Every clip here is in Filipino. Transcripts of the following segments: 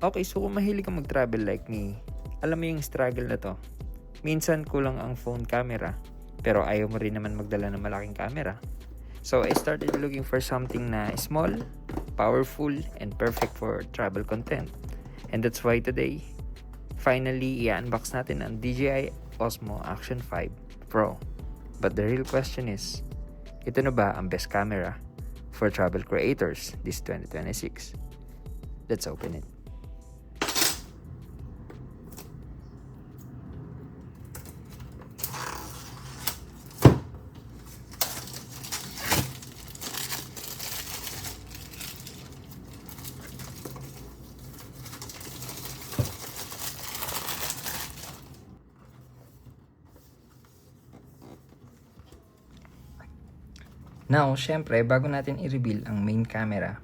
Okay, so kung mahilig kang mag-travel like me, alam mo yung struggle na to. Minsan kulang ang phone camera, pero ayaw mo rin naman magdala ng malaking camera. So I started looking for something na small, powerful, and perfect for travel content. And that's why today, finally, i-unbox natin ang DJI Osmo Action 5 Pro. But the real question is, ito na ba ang best camera for travel creators this 2026? Let's open it. Now, syempre, bago natin i-reveal ang main camera,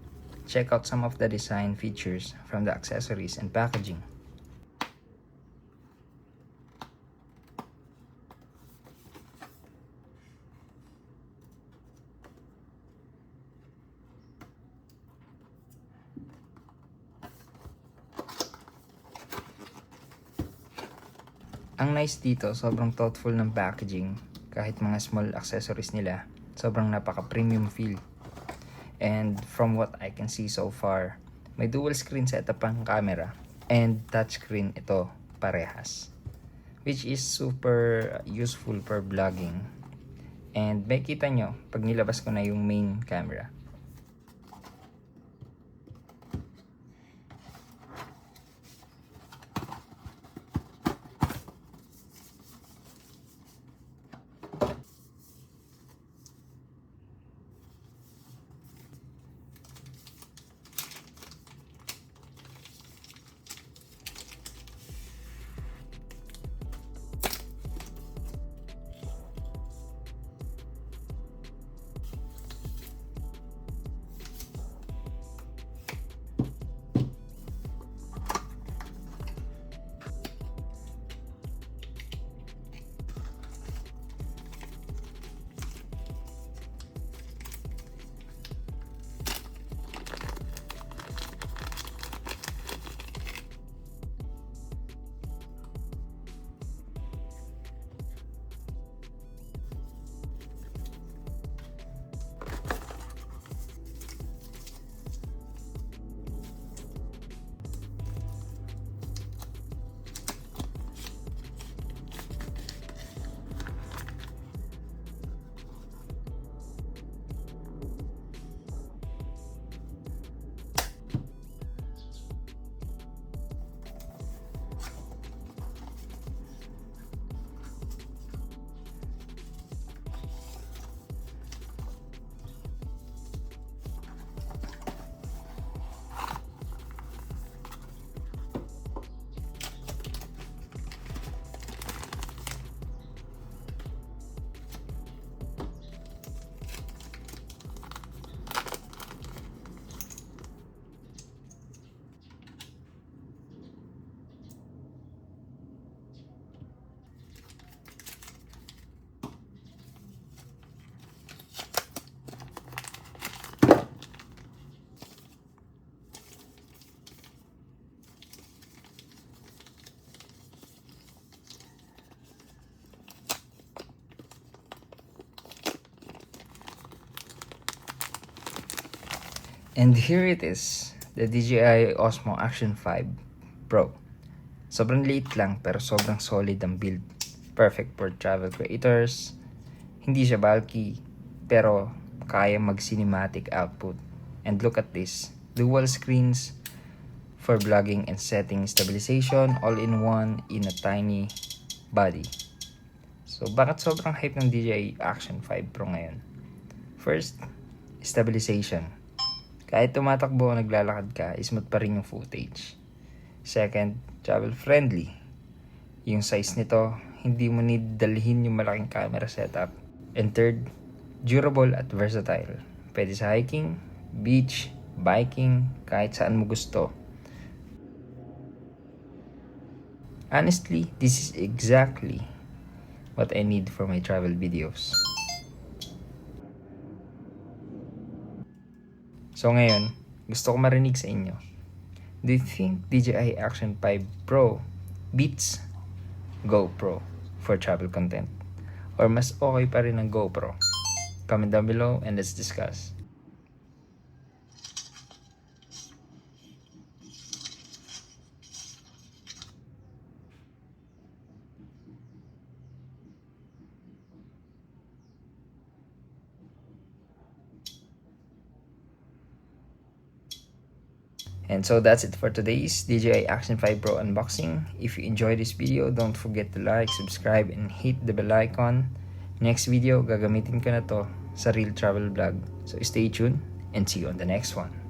check out some of the design features from the accessories and packaging. Ang nice dito, sobrang thoughtful ng packaging, kahit mga small accessories nila. Sobrang napaka-premium feel. And from what I can see so far, may dual screen setup ang camera and touchscreen ito parehas. Which is super useful for vlogging. And may kita nyo pag nilabas ko na yung main camera. And here it is, the DJI Osmo Action 5 Pro. Sobrang liit lang pero sobrang solid ang build. Perfect for travel creators. Hindi siya bulky pero kaya mag-cinematic output. And look at this, dual screens for vlogging and setting stabilization all in one in a tiny body. So bakit sobrang hype ng DJI Action 5 Pro ngayon? First, stabilization. Kahit tumatakbo o naglalakad ka, smooth pa rin yung footage. Second, travel friendly. Yung size nito, hindi mo need dalhin yung malaking camera setup. And third, durable at versatile. Pwede sa hiking, beach, biking, kahit saan mo gusto. Honestly, this is exactly what I need for my travel videos. So ngayon, gusto ko marinig sa inyo. Do you think DJI Action 5 Pro beats GoPro for travel content? Or mas okay pa rin ang GoPro? Comment down below and let's discuss. And so that's it for today's DJI Action 5 Pro unboxing. If you enjoyed this video, don't forget to like, subscribe, and hit the bell icon. Next video, gagamitin ko na to sa real travel vlog. So stay tuned and see you on the next one.